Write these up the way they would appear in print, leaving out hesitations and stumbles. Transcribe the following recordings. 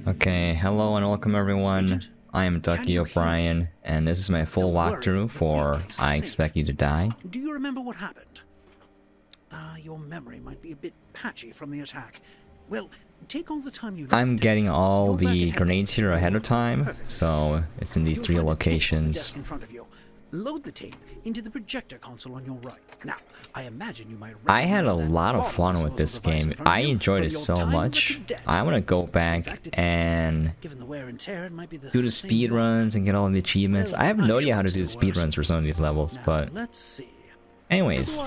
Okay, hello and welcome everyone. I am duckyobrien, and this is my full walkthrough for I Expect You to Die. Do you remember what happened? Your memory might be a bit patchy from the attack. Well, take all the time you need. I'm getting all the grenades here ahead of time, so it's in these three locations. In front of you. Load the tape into the projector console on your right. Now, I imagine you might. I had a lot of fun with this game. I enjoyed it so much. I want to go back and do the speed runs and get all the achievements. I have no idea how to do the speed runs for some of these levels, but let's see. Anyways.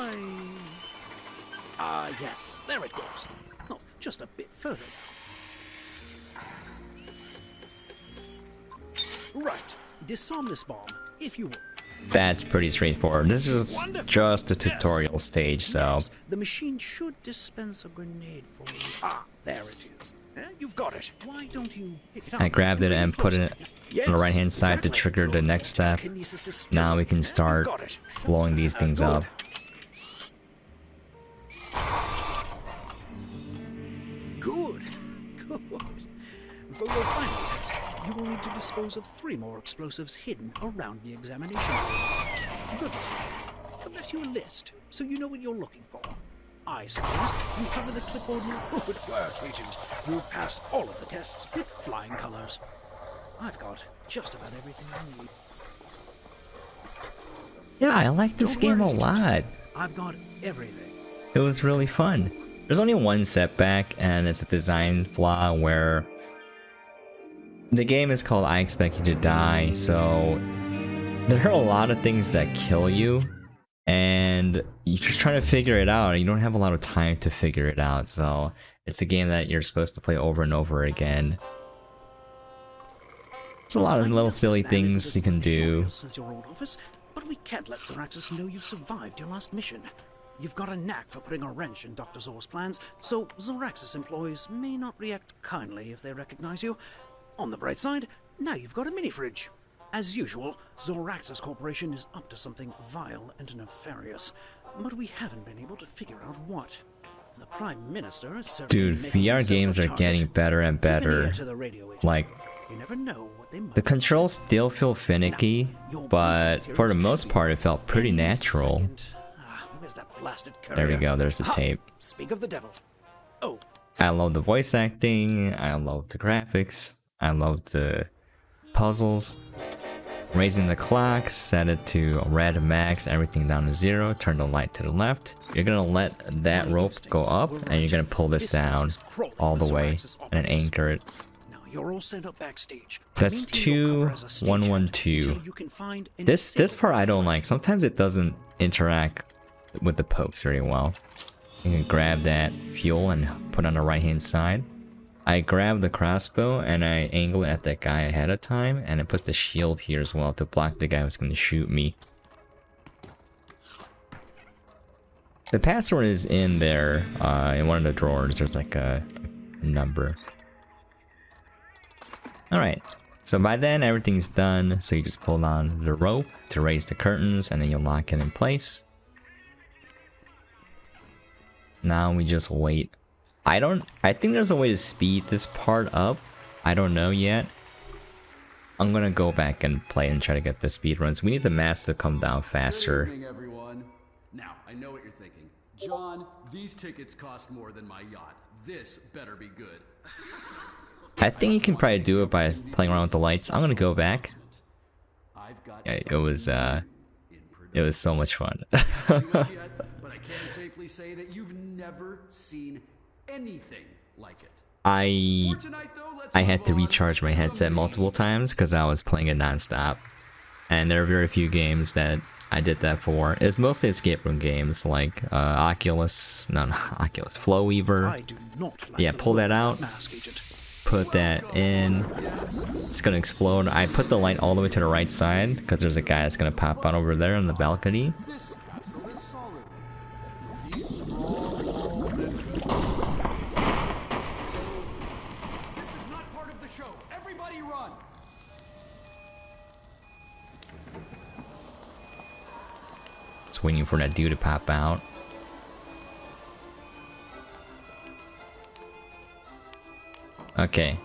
Yes, there it goes. Oh, just a bit further. Right, disarm this bomb, if you will. That's pretty straightforward. This is just a tutorial stage, so... The machine should dispense a grenade for you. Ah, there it is. You've got it. Why don't you pick it up? I grabbed it and put it on the right hand side to trigger the next step. Now we can start blowing these things up. Good. Good. For your final test, you will need to dispose of 3 more explosives hidden around the examination room. Good luck. I've left you a list, so you know what you're looking for. I suggest you cover the clipboard with good work, Agent. You've passed all of the tests with flying colors. I've got just about everything I need. Yeah, I like this game a lot. I've got everything. It was really fun. There's only one setback, and it's a design flaw where the game is called I Expect You to Die, so there are a lot of things that kill you, and you're just trying to figure it out, and you don't have a lot of time to figure it out, so it's a game that you're supposed to play over and over again. There's a lot of little silly things you can do. But we can't let Zoraxis know you survived your last mission. You've got a knack for putting a wrench in Dr. Zor's plans, so Zoraxis employees may not react kindly if they recognize you. On the bright side, now you've got a mini-fridge. As usual, Zoraxis Corporation is up to something vile and nefarious, but we haven't been able to figure out what. The Prime Minister is certainly Dude, VR games are getting better and better. Like, you never know what they might the controls still feel finicky, but for the most part it felt pretty natural. There we go, there's the tape. Speak of the devil. Oh. I love the voice acting, I love the graphics, I love the puzzles. Raising the clock, set it to red max, everything down to 0, turn the light to the left. You're gonna let that rope go up, and you're gonna pull this down all the way, and then anchor it. You're all sent up backstage. That's 2112. This part I don't like. Sometimes it doesn't interact with the pokes very well. You can grab that fuel and put it on the right hand side. I grab the crossbow and I angle it at that guy ahead of time, and I put the shield here as well to block the guy who's going to shoot me. The password is in there, in one of the drawers. There's like a number. Alright, so by then everything's done, so you just pull on the rope to raise the curtains and then you lock it in place. Now we just wait. I think there's a way to speed this part up. I don't know yet. I'm gonna go back and play and try to get the speed runs. We need the maps to come down faster. Good evening, everyone. Now, I know what you're thinking. John, these tickets cost more than my yacht. This better be good. I think you can probably do it by playing around with the lights. I'm gonna go back. Yeah, it was so much fun. But I can safely say that you've never seen anything like it. I had to recharge my headset multiple times because I was playing it non-stop, and there are very few games that I did that for. It's mostly escape room games like Oculus, Flow Weaver. Yeah, pull that out. Put that in. It's gonna explode. I put the light all the way to the right side because there's a guy that's gonna pop out over there on the balcony. Just waiting for that dude to pop out. Okay,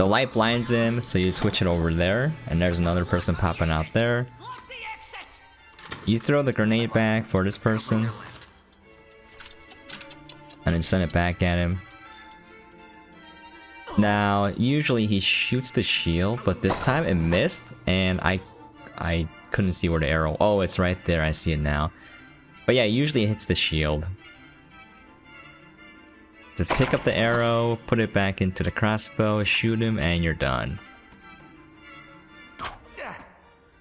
The light blinds him, so you switch it over there, and there's another person popping out there. You throw the grenade back for this person, and then send it back at him. Now, usually he shoots the shield, but this time it missed, and I couldn't see where the arrow... Oh, it's right there, I see it now. But yeah, usually it hits the shield. Just pick up the arrow, put it back into the crossbow, shoot him, and you're done.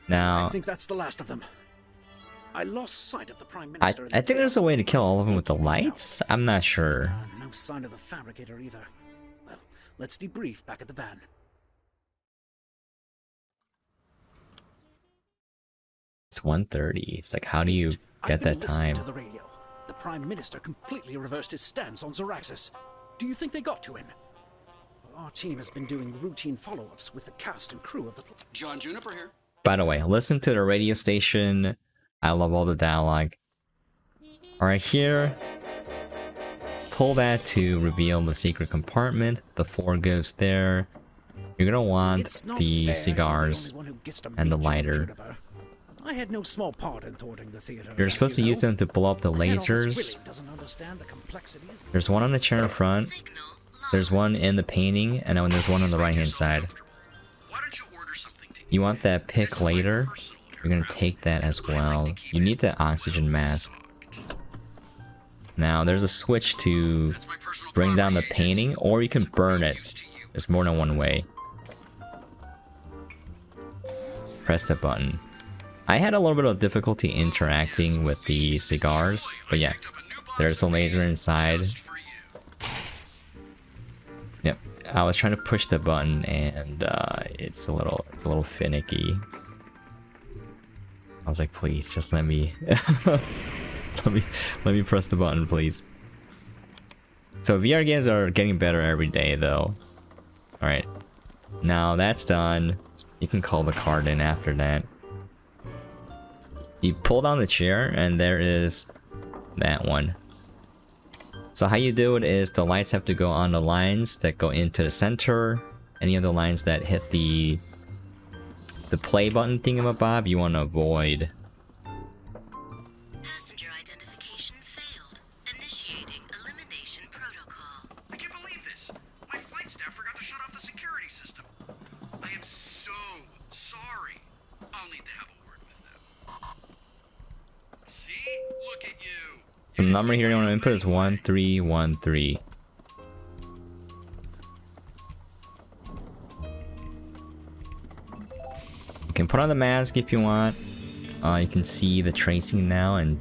Now... I think that's the last of them. I lost sight of the Prime Minister. I think there's a way to kill all of them with the lights? I'm not sure. No sign of the fabricator either. Well, let's debrief back at the van. It's 1:30. It's like, how do you get that time? To the radio. The Prime Minister completely reversed his stance on Zoraxis. Do you think they got to him? Well, our team has been doing routine follow-ups with the cast and crew of the... John Juniper here. By the way, listen to the radio station. I love all the dialogue. Alright, here. Pull that to reveal the secret compartment. The 4 goes there. You're gonna want the cigars and the lighter. I had no small part in thwarting the theater. You're supposed to use them to blow up the lasers. There's one on the chair in front. There's one in the painting, and then there's one on the right hand side. You want that pick later? You're gonna take that as well. You need the oxygen mask. Now, there's a switch to bring down the painting, or you can burn it. There's more than one way. Press the button. I had a little bit of difficulty interacting with the cigars, but yeah, there's a laser inside. Yep, I was trying to push the button, and it's a little finicky. I was like, please, just let me, let me press the button, please. So VR games are getting better every day, though. All right, now that's done. You can call the card in after that. You pull down the chair, and there is that one. So how you do it is the lights have to go on the lines that go into the center. Any of the lines that hit the play button thingamabob, you want to avoid. Passenger identification failed. Initiating elimination protocol. I can't believe this. My flight staff forgot to shut off the security system. I am so sorry. I'll need to have a word with them. See? Look at you. The number here you want to input is 1313. You can put on the mask if you want. You can see the tracing now, and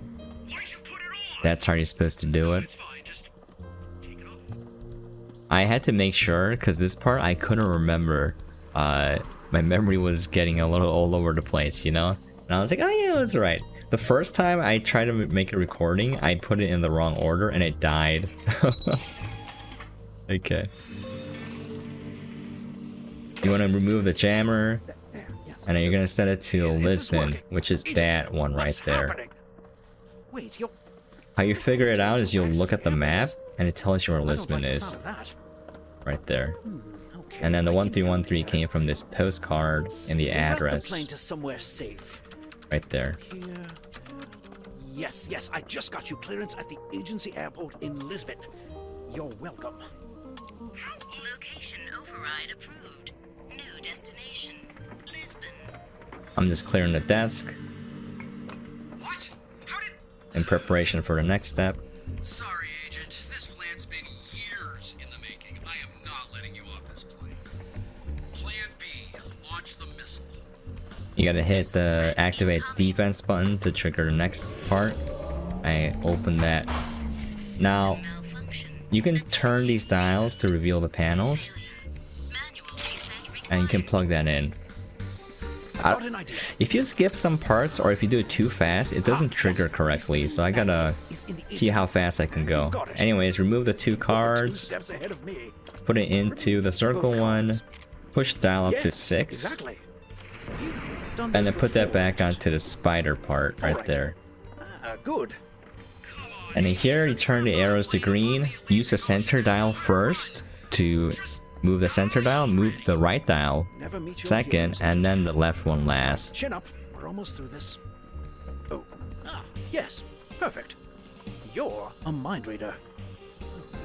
that's how you're supposed to do it. I had to make sure, because this part I couldn't remember. My memory was getting a little all over the place, you know? And I was like, oh yeah, that's right. The first time I tried to make a recording, I put it in the wrong order and it died. Okay. You want to remove the jammer, and then you're going to set it to Lisbon, which is that one right there. Wait, How you figure it out is you'll look at the map, and it tells you where Lisbon is. Right there. And then the 1313 came from this postcard and the address. Plane to somewhere safe. Right there. Yes, I just got you clearance at the agency airport in Lisbon. You're welcome. Location override approved. New destination, Lisbon. I'm just clearing the desk What? How did... in preparation for the next step. Sorry, Agent. This plan's been years in the making. I am not letting you off this plane. Plan B. Launch the missile. You gotta hit the activate defense button to trigger the next part. I open that. Now, you can turn these dials to reveal the panels, and you can plug that in. If you skip some parts, or if you do it too fast, it doesn't trigger correctly, so I gotta see how fast I can go. Anyways, remove the 2 cards, put it into the circle one, push dial up to 6, and then put that back onto the spider part right there. Good. And in here, you turn the arrows to green. Use the center dial first to Move the center dial, move the right dial Never meet your second, heroes, and Agent. then the left one last. Chin up. We're almost through this. Oh, yes, perfect. You're a mind reader. No,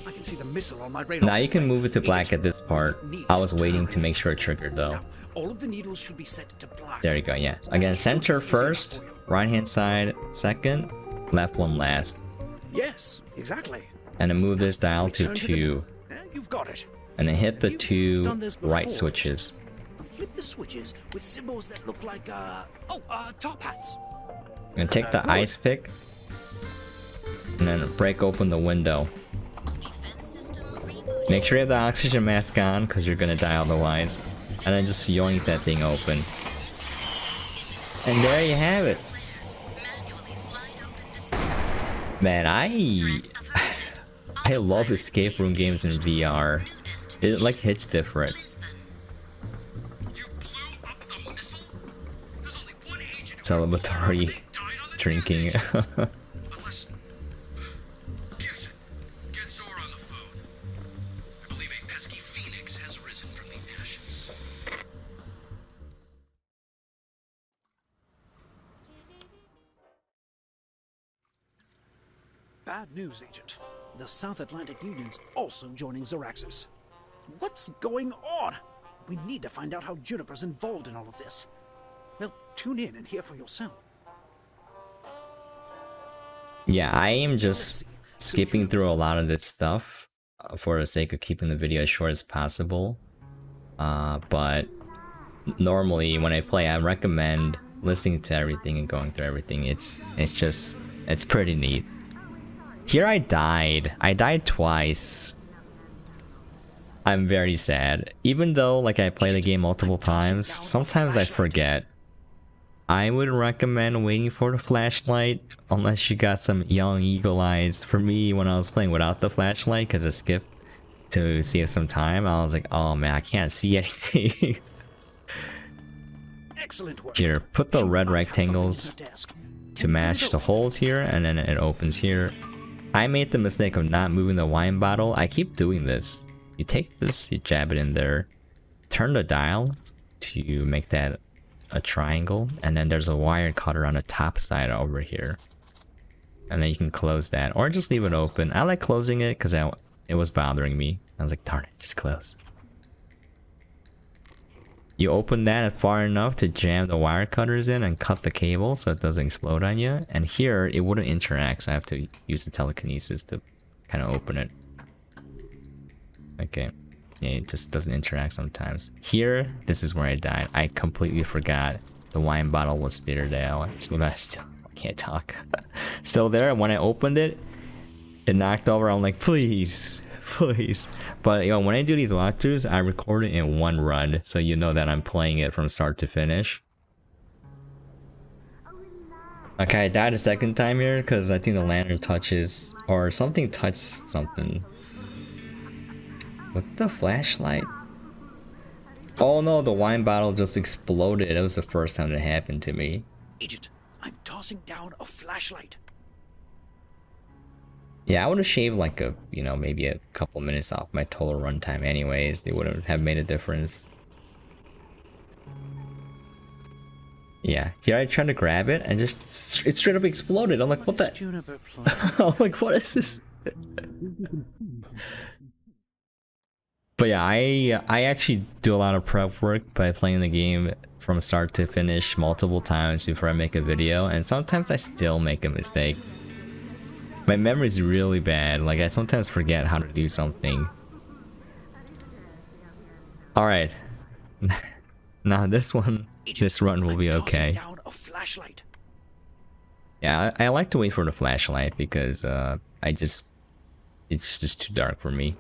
I can see the missile on my radar. Now you can display. move it to black Agent, at this part. you need I was waiting to turn. make sure it triggered though. Now, all of the needles should be set to black. There you go, yeah. Again, center first, right hand side second, left one last. Yes, exactly. And then move this dial to Return the 2. And you've got it. And then hit the You've 2 done this right before. switches. Now flip the switches with symbols that look like top hats. And take the ice pick. And then break open the window. Defense system rebooted. Make sure you have the oxygen mask on, because you're gonna die otherwise. And then just yoink that thing open. And there you have it. Flares. Manually slide open display. Man, I Averted. love escape room games in VR. New destination. It like hits different. Lisbon. You blew up the missile? There's only one agent who Celebratory died on the drinking. Unless... Gibson, get Zora on the phone. I believe a pesky phoenix has risen from the ashes. Bad news, Agent. The South Atlantic Union's also joining Zoraxis. What's going on? We need to find out how Juniper's involved in all of this. Well, tune in and hear for yourself. Yeah, I am just skipping through a lot of this stuff for the sake of keeping the video as short as possible. But normally when I play, I recommend listening to everything and going through everything. It's pretty neat. Here I died. I died twice. I'm very sad. Even though like I play the game multiple times, sometimes I forget. I would recommend waiting for the flashlight unless you got some young eagle eyes. For me, when I was playing without the flashlight, because I skipped to save some time, I was like, oh man, I can't see anything. Excellent work. Here, put the She red might have something in her rectangles desk. to Can you get match it the open? holes here, and then it opens here. I made the mistake of not moving the wine bottle. I keep doing this. You take this, you jab it in there, turn the dial to make that a triangle, and then there's a wire cutter on the top side over here. And then you can close that, or just leave it open. I like closing it because it was bothering me. I was like, darn it, just close. You open that far enough to jam the wire cutters in and cut the cable so it doesn't explode on you. And here, it wouldn't interact, so I have to use the telekinesis to kind of open it. Okay. Yeah, it just doesn't interact sometimes. Here, this is where I died. I completely forgot the wine bottle was still there. I can't talk. Still there, and when I opened it, it knocked over. I'm like, please. Please. But you know, when I do these walkthroughs, I record it in one run, so you know that I'm playing it from start to finish. Okay, I died a second time here because I think the lantern touches, or something touched something. With the flashlight? Oh no, the wine bottle just exploded. It was the first time it happened to me. Agent, I'm tossing down a flashlight. Yeah, I would have shaved like a, you know, maybe a couple minutes off my total runtime anyways. It wouldn't have made a difference. Yeah, here I tried to grab it and just, it straight up exploded. I'm like, what the? Juniper plant. I'm like, what is this? But yeah, I actually do a lot of prep work by playing the game from start to finish multiple times before I make a video, and sometimes I still make a mistake. My memory is really bad, like I sometimes forget how to do something. Alright. Now this run will be okay. Down a flashlight. Yeah, I like to wait for the flashlight because it's just too dark for me.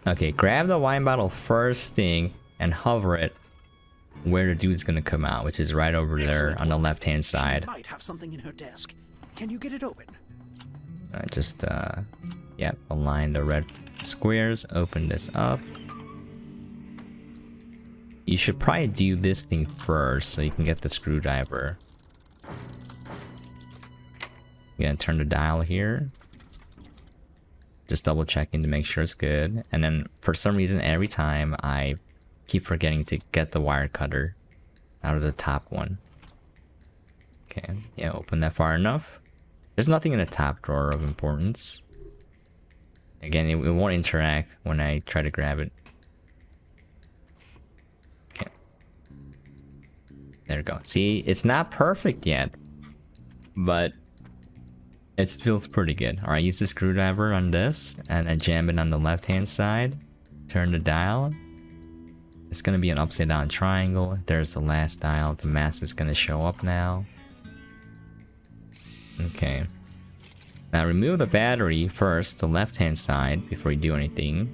Okay, grab the wine bottle first thing and hover it where the dude's gonna come out, which is right over there on the left hand side. She might have something in her desk. Can you get it open? Just yeah, align the red squares, open this up. You should probably do this thing first so you can get the screwdriver. You're gonna turn the dial here. Just double checking to make sure it's good. And then for some reason, every time I keep forgetting to get the wire cutter out of the top one. Okay, yeah, open that far enough. There's nothing in the top drawer of importance. Again, it won't interact when I try to grab it. Okay. There we go. See, it's not perfect yet, but it feels pretty good. Alright, use the screwdriver on this, and then jam it on the left-hand side. Turn the dial. It's gonna be an upside-down triangle. There's the last dial. The mask is gonna show up now. Okay. Now remove the battery first, the left-hand side, before you do anything.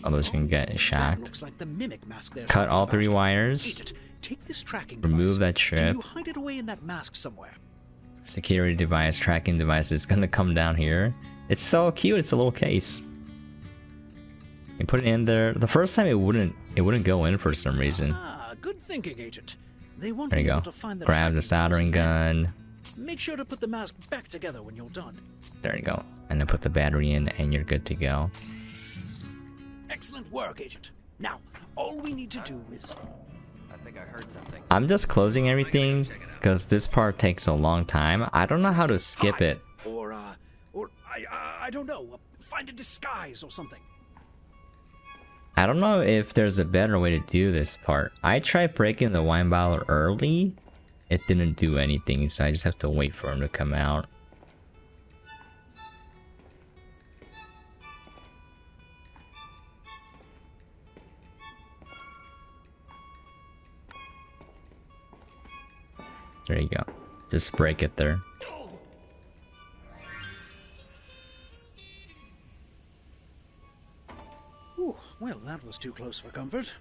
Otherwise you can get shocked. Looks like the mimic mask there. Cut all 3 wires. Agent, take this tracking Remove device. that chip. Can you hide it away in that mask somewhere? Security device, tracking device is gonna come down here. It's so cute, it's a little case. You put it in there. The first time it wouldn't go in for some reason. Ah, good thinking, Agent. They won't There you be go. able to find the Grab tracking the soldering device again. gun. Make sure to put the mask back together when you're done. There you go. And then put the battery in and you're good to go. Excellent work, Agent. Now, all we need to do is... I think I heard something. I'm just closing everything because this part takes a long time. I don't know how to skip it. Or I don't know, find a disguise or something. I don't know if there's a better way to do this part. I tried breaking the wine bottle early. It didn't do anything, so I just have to wait for him to come out. There you go. Just break it there. Ooh, well, that was too close for comfort.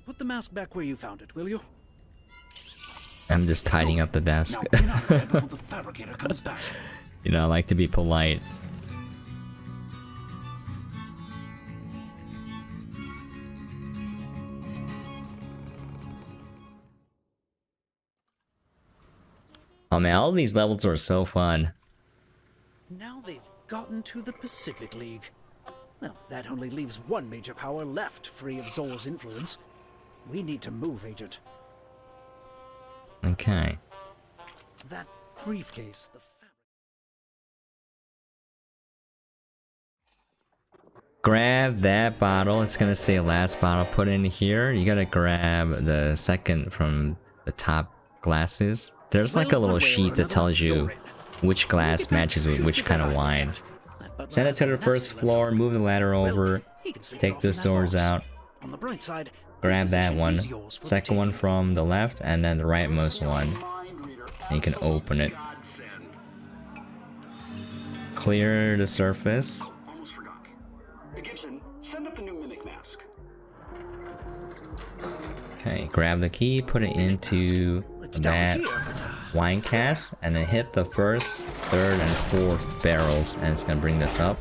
Put the mask back where you found it, will you? I'm just tidying up the desk. Now, get out of there before the fabricator comes back. You know, I like to be polite. Oh man, all these levels are so fun. Now they've gotten to the Pacific League. Well, that only leaves one major power left, free of Zor's influence. We need to move, Agent. Okay. That briefcase, the Grab that bottle. It's gonna say last bottle. Put it in here. You gotta grab the second from the top glasses. There's like a little sheet that tells you which glass matches with which kind of wine. Send it to the first floor, move the ladder over, take the swords out, On the bright side, grab this that position one, is yours for the second one taking. from the left, and then the rightmost one. And you can open it. Clear the surface. Almost forgot. Gibson, send up the new mimic mask. Okay, grab the key, put it into It's down that here, but, wine cask, and then hit the first, third, and fourth barrels, and it's gonna bring this up.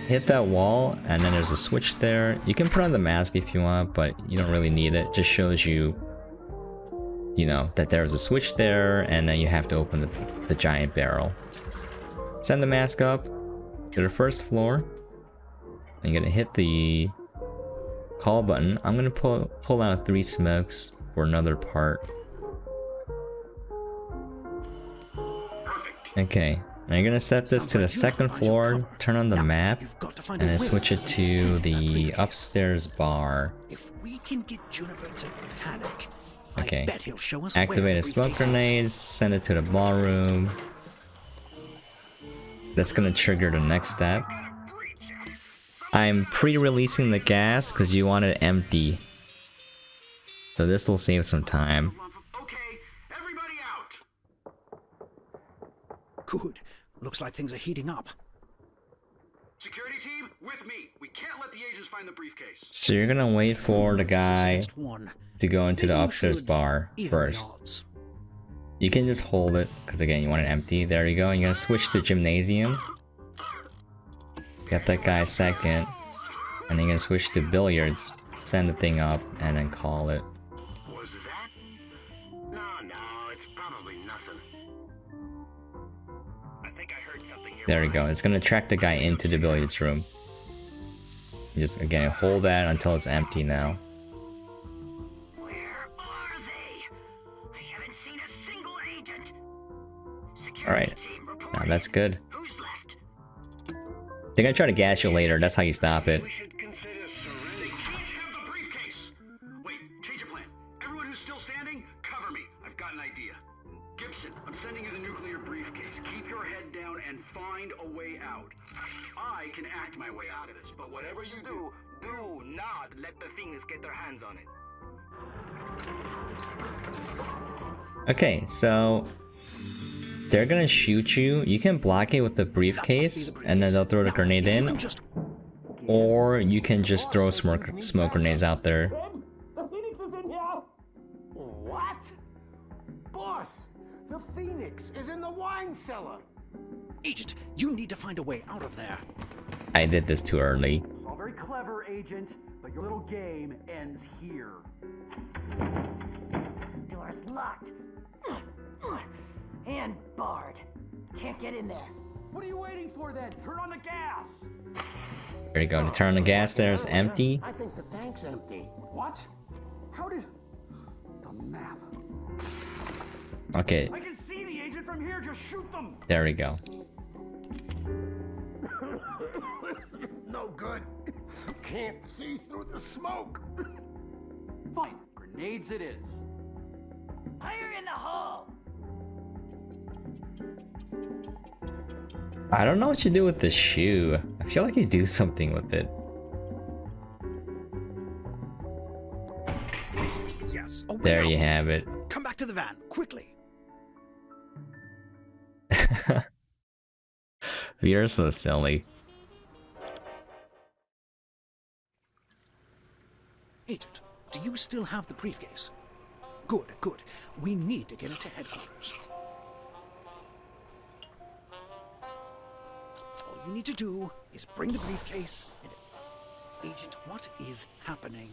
Hit that wall, and then there's a switch there. You can put on the mask if you want, but you don't really need it. It just shows you, you know, that there's a switch there, and then you have to open the giant barrel. Send the mask up to the first floor. And you're gonna hit the call button. I'm gonna pull out 3 smokes for another part. Okay, now you're gonna set this to the second floor, turn on the map, and then switch it to the upstairs bar. If we can get Juniper to panic, Okay. I bet he'll show us Activate where a the smoke briefcase is. grenade, send it to the ballroom. That's gonna trigger the next step. I'm pre-releasing the gas because you want it empty. So this will save some time. Okay, everybody out. Good. Looks like things are heating up. Security team, with me. We can't let the agents find the briefcase. So you're gonna wait for the 6 guy against 1. to go into the They upstairs should bar even the first. odds. You can just hold it, because again, you want it empty. There you go. You're gonna switch to gymnasium. Get that guy second. And then you're gonna switch to billiards. Send the thing up, and then call it. Was that? No, it's probably nothing. I think I heard something here. There you go. It's gonna track the guy into the billiards room. Just again hold that until it's empty now. Where are they? I haven't seen a single agent. Security Alright. team Now reporting. that's good. Who's left? They're gonna try to gas you later, that's how you stop it. We should consider surrendering. They can't have the briefcase! Wait, change of plan. Everyone who's still standing, cover me. I've got an idea. Gibson, I'm sending you the nuclear briefcase. Keep your head down and find a way out. I can act my way out of this, but whatever you do, Do not let the things get their hands on it. Okay, so they're gonna shoot you. You can block it with the briefcase, and then they'll throw the grenade in, or you can just throw smoke grenades out there. The Phoenix is in here! What? Boss, the Phoenix is in the wine cellar! Agent, you need to find a way out of there. I did this too early. All very clever, Agent, but your little game ends here. Door's locked. And barred. Can't get in there. What are you waiting for then? Turn on the gas! There you go. To turn on the gas there is empty. I think the tank's empty. What? How did... The map... Okay, I can see the agent from here, just shoot them! there we go. No good. Can't see through the smoke. Fine, grenades it is. Fire in the hole! I don't know what you do with the shoe. I feel like you do something with it. Yes. a way There out. you have it. Come back to the van, quickly. You're so silly. Agent, do you still have the briefcase? Good, good. We need to get it to headquarters. All you need to do is bring the briefcase and... Agent, what is happening?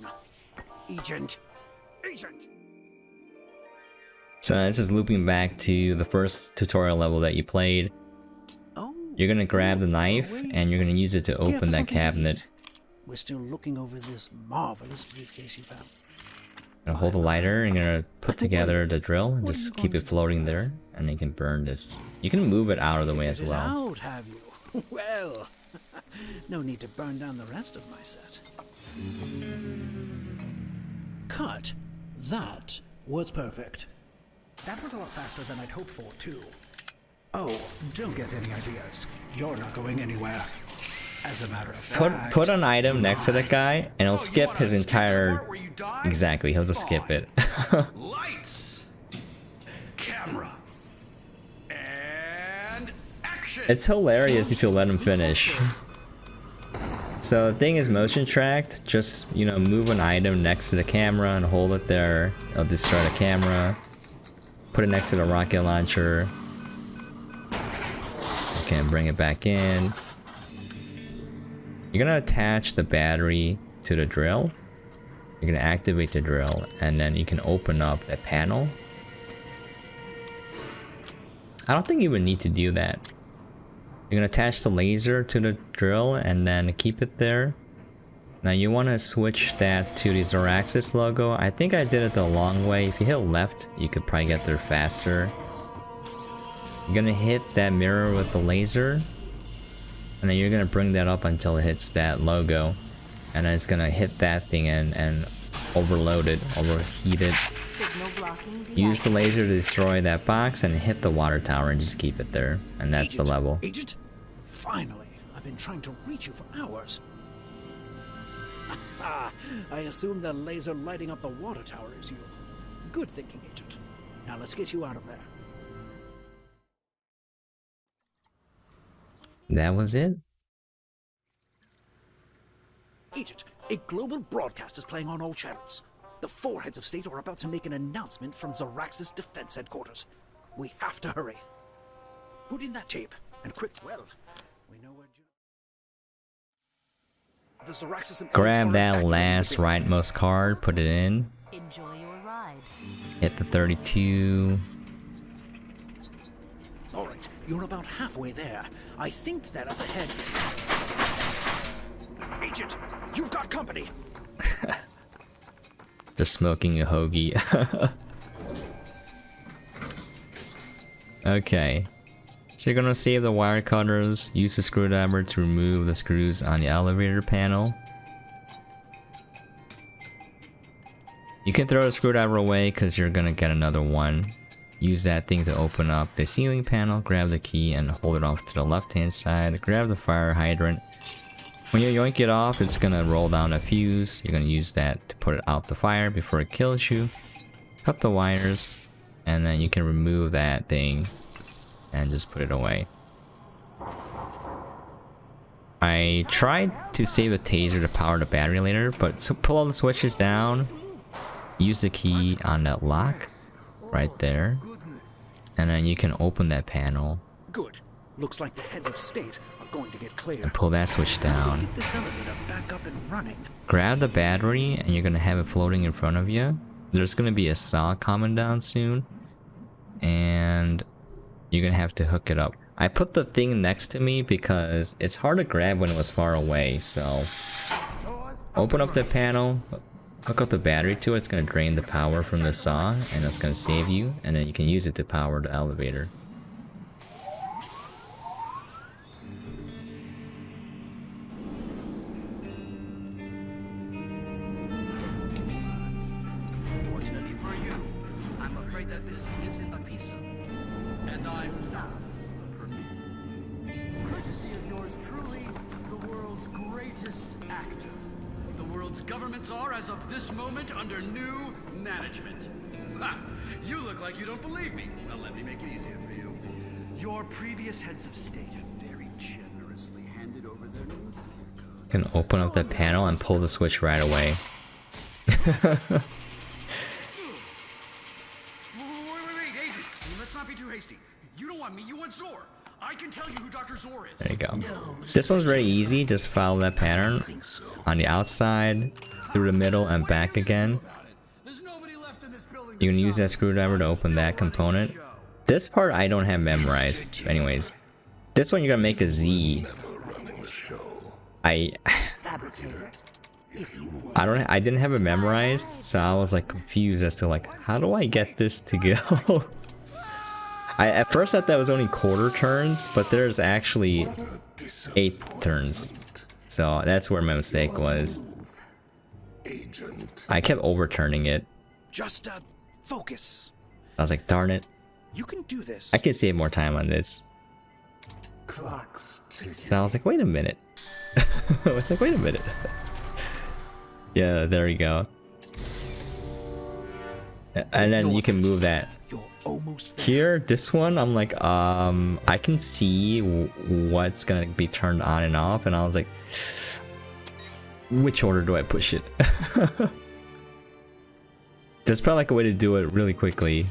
Agent! Agent! So this is looping back to the first tutorial level that you played. Oh, You're gonna grab the knife and you're gonna use it to Careful, open that something to cabinet. eat. We're still looking over this marvelous briefcase you found. Gonna hold the lighter and you're gonna put together the drill and just keep it floating there, and then you can burn this. You can move it out of the way as Get it well. out, have you? Well, no need to burn down the rest of my set. Cut. That was perfect. That was a lot faster than I'd hoped for, too. Oh, don't get any ideas. You're not going anywhere. As a matter of fact... Put an item next to the guy and it'll you skip wanna his skip the entire... part where you die? Exactly, he'll just skip it. Lights, camera, and action. It's hilarious if you let him finish. So the thing is motion tracked, just, you know, move an item next to the camera and hold it there. It'll destroy the camera. Put it next to the rocket launcher. Okay, and bring it back in. You're gonna attach the battery to the drill. You're gonna activate the drill, and then you can open up that panel. I don't think you would need to do that. You're gonna attach the laser to the drill and then keep it there. Now you wanna switch that to the Zoraxis logo. I think I did it the long way. If you hit left, you could probably get there faster. You're gonna hit that mirror with the laser. And then you're gonna bring that up until it hits that logo. And then it's gonna hit that thing and overload it, overheat it. Signal blocking. Use the laser to destroy that box and hit the water tower and just keep it there. And that's the level. Agent? Finally, I've been trying to reach you for hours. I assume the laser lighting up the water tower is you. Good thinking, Agent. Now let's get you out of there. That was it? Agent, a global broadcast is playing on all channels. The four heads of state are about to make an announcement from Zoraxis Defense Headquarters. We have to hurry. Put in that tape, and quick. Well, we know where... The Zoraxis employees Grab are that evacuating last the building. rightmost card, put it in. Enjoy your ride. Hit the 32. All right, you're about halfway there. I think that up ahead is... Agent, You've got company. Just smoking a hoagie. Okay. So you're gonna save the wire cutters, use the screwdriver to remove the screws on the elevator panel. You can throw the screwdriver away because you're gonna get another one. Use that thing to open up the ceiling panel, grab the key and hold it off to the left hand side, grab the fire hydrant. When you yoink it off, it's gonna roll down a fuse. You're gonna use that to put it out the fire before it kills you. Cut the wires, and then you can remove that thing and just put it away. I tried to save a taser to power the battery later, but so pull all the switches down, use the key on that lock right there, and then you can open that panel. Good. Looks like the heads of state are going to get clear. And pull that switch down. Get this elevator back up and running. Grab the battery and you're gonna have it floating in front of you. There's gonna be a saw coming down soon, and you're gonna have to hook it up. I put the thing next to me because it's hard to grab when it was far away, so open up the panel, hook up the battery to it. It's gonna drain the power from the saw and it's gonna save you, and then you can use it to power the elevator. Fortunately for you, I'm afraid that this isn't a piece of... And I'm not a permit. Courtesy of yours truly, the world's greatest actor. The world's governments are, as of this moment, under new management. Ha! You look like you don't believe me. Well, let me make it easier for you. Your previous heads of state have very generously handed over their new... You can open up the panel and pull the switch right away. Wait, Agent. Let's not be too hasty. You don't want me, you want Zor. I can tell you who Dr. Zor is. There you go. This one's very easy. Just follow that pattern on the outside, through the middle, and back again. You can use that screwdriver to open that component. This part I don't have memorized. Anyways, this one you're gonna make a Z. I didn't have it memorized, so I was like confused as to like, how do I get this to go? At first I thought it was only quarter turns, but there's actually 8 turns. So that's where my mistake was. I kept overturning it. Just focus. I was like, darn it. You can do this. I can save more time on this. So I was like, wait a minute. It's like, wait a minute. Yeah, there we go. And then you can move that. Here, this one, I'm like, I can see what's gonna be turned on and off, and I was like, which order do I push it? There's probably like a way to do it really quickly.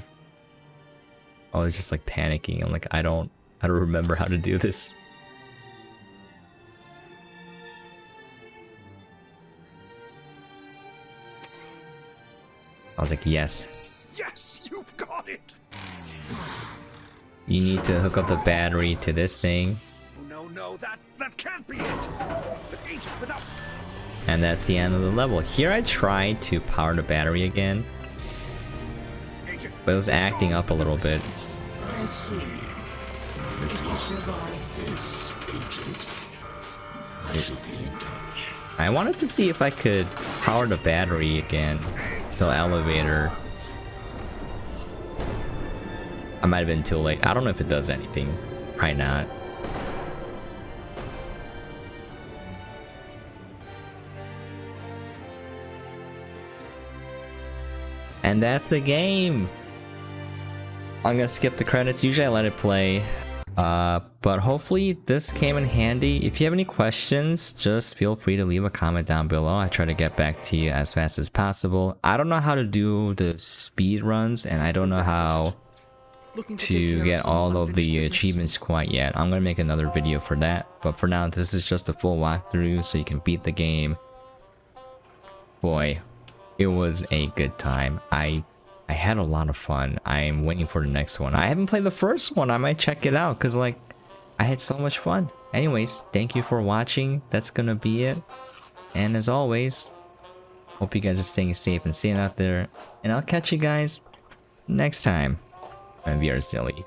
I was just like panicking. I'm like, I don't remember how to do this. I was like, yes. Yes, you've got it. You need to hook up the battery to this thing. Oh, no, that can't be it. But Agent, without... And that's the end of the level. Here I tried to power the battery again, but it was acting up a little bit. I see. If you survive this, Agent, I shall be in touch. I wanted to see if I could power the battery again to the elevator. I might have been too late. I don't know if it does anything. Probably not. And that's the game. I'm gonna skip the credits. Usually I let it play. But hopefully this came in handy. If you have any questions, just feel free to leave a comment down below. I try to get back to you as fast as possible. I don't know how to do the speed runs, and I don't know how to get all of the achievements quite yet. I'm gonna make another video for that, but for now this is just a full walkthrough so you can beat the game. Boy, it was a good time. I had a lot of fun. I'm waiting for the next one. I haven't played the first one. I might check it out because like I had so much fun. Anyways, thank you for watching. That's gonna be it. And as always, hope you guys are staying safe and safe out there. And I'll catch you guys next time on VR Silly.